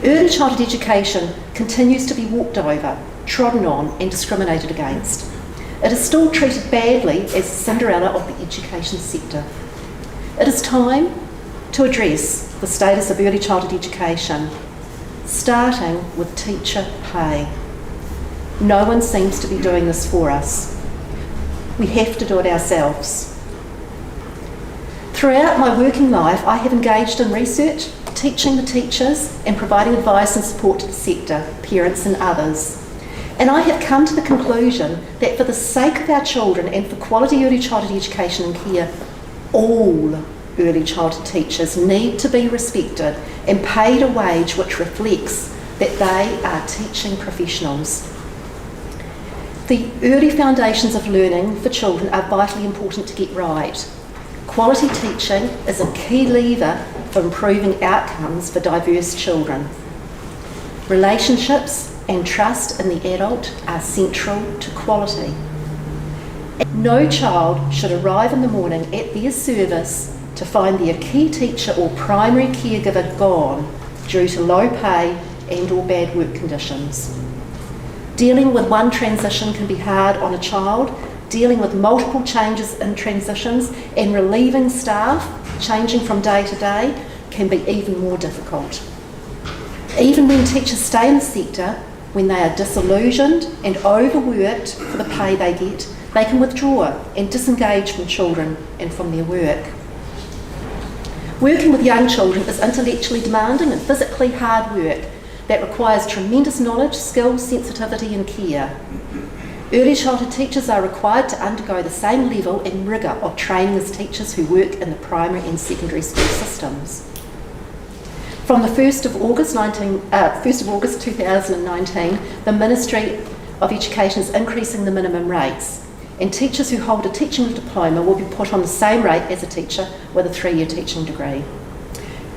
Early childhood education continues to be walked over, trodden on and discriminated against. It is still treated badly as the Cinderella of the education sector. It is time to address the status of early childhood education, starting with teacher pay. No one seems to be doing this for us. We have to do it ourselves. Throughout my working life, I have engaged in research, teaching the teachers and providing advice and support to the sector, parents and others. And I have come to the conclusion that for the sake of our children and for quality early childhood education and care, all early childhood teachers need to be respected and paid a wage which reflects that they are teaching professionals. The early foundations of learning for children are vitally important to get right. Quality teaching is a key lever for improving outcomes for diverse children. Relationships and trust in the adult are central to quality. No child should arrive in the morning at their service to find their key teacher or primary caregiver gone due to low pay and or bad work conditions. Dealing with one transition can be hard on a child. Dealing with multiple changes in transitions and relieving staff, changing from day to day, can be even more difficult. Even when teachers stay in the sector, when they are disillusioned and overworked for the pay they get, they can withdraw and disengage from children and from their work. Working with young children is intellectually demanding and physically hard work that requires tremendous knowledge, skill, sensitivity and care. Early childhood teachers are required to undergo the same level and rigour of training as teachers who work in the primary and secondary school systems. From the 1st of August 2019, the Ministry of Education is increasing the minimum rates, and teachers who hold a teaching diploma will be put on the same rate as a teacher with a 3-year teaching degree.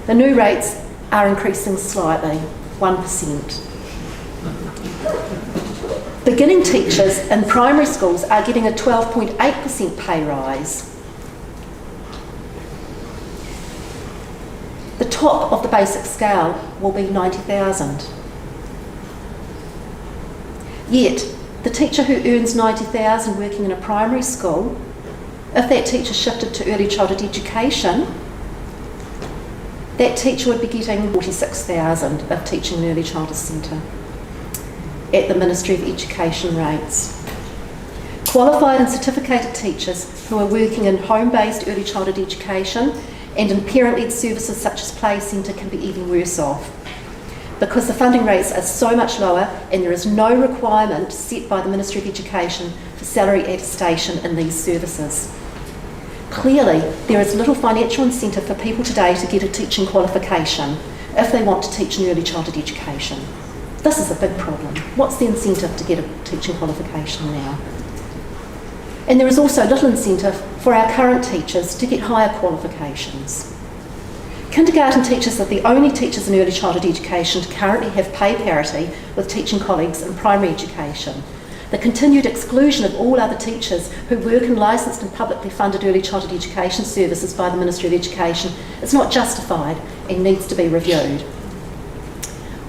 The new rates are increasing slightly, 1%. Beginning teachers in primary schools are getting a 12.8% pay rise. The top of the basic scale will be $90,000. Yet, the teacher who earns $90,000 working in a primary school, if that teacher shifted to early childhood education, that teacher would be getting $46,000 of teaching in early childhood centre at the Ministry of Education rates. Qualified and certificated teachers who are working in home-based early childhood education and in parent-led services such as play centre can be even worse off, because the funding rates are so much lower and there is no requirement set by the Ministry of Education for salary attestation in these services. Clearly, there is little financial incentive for people today to get a teaching qualification if they want to teach in early childhood education. This is a big problem. What's the incentive to get a teaching qualification now? And there is also little incentive for our current teachers to get higher qualifications. Kindergarten teachers are the only teachers in early childhood education to currently have pay parity with teaching colleagues in primary education. The continued exclusion of all other teachers who work in licensed and publicly funded early childhood education services by the Ministry of Education is not justified and needs to be reviewed.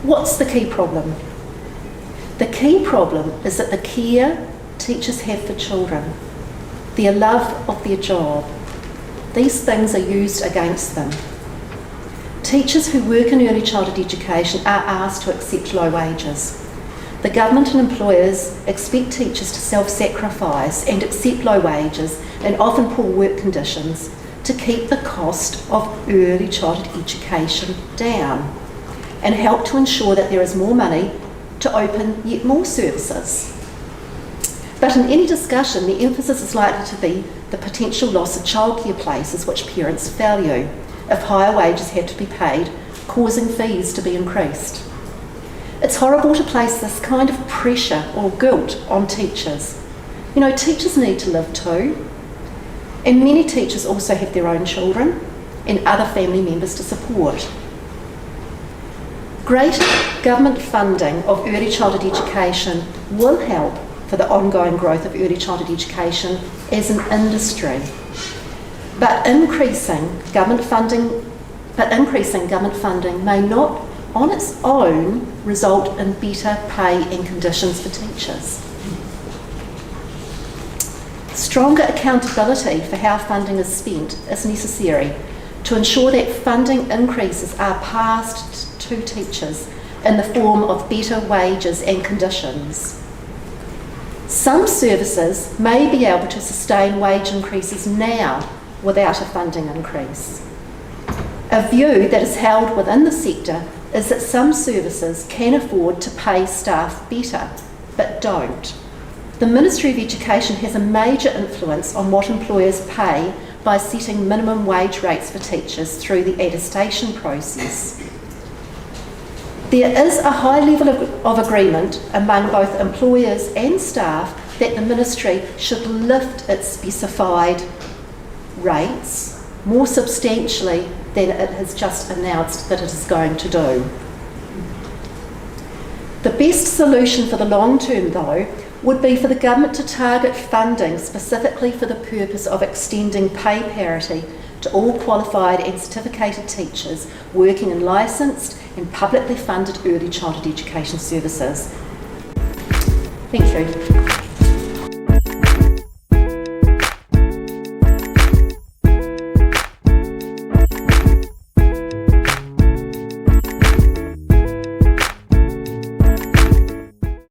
What's the key problem? The key problem is that the care teachers have for children, their love of their job, these things are used against them. Teachers who work in early childhood education are asked to accept low wages. The government and employers expect teachers to self-sacrifice and accept low wages and often poor work conditions to keep the cost of early childhood education down and help to ensure that there is more money to open yet more services. But in any discussion, the emphasis is likely to be the potential loss of childcare places which parents value if higher wages have to be paid, causing fees to be increased. It's horrible to place this kind of pressure or guilt on teachers. You know, teachers need to live too, and many teachers also have their own children and other family members to support. Greater government funding of early childhood education will help for the ongoing growth of early childhood education as an industry. But increasing government funding may not on its own result in better pay and conditions for teachers. Stronger accountability for how funding is spent is necessary to ensure that funding increases are passed to teachers in the form of better wages and conditions. Some services may be able to sustain wage increases now without a funding increase. A view that is held within the sector is that some services can afford to pay staff better, but don't. The Ministry of Education has a major influence on what employers pay by setting minimum wage rates for teachers through the attestation process. There is a high level of agreement among both employers and staff that the Ministry should lift its specified rates more substantially than it has just announced that it is going to do. The best solution for the long term, though, would be for the government to target funding specifically for the purpose of extending pay parity to all qualified and certificated teachers working in licensed and publicly funded early childhood education services. Thank you.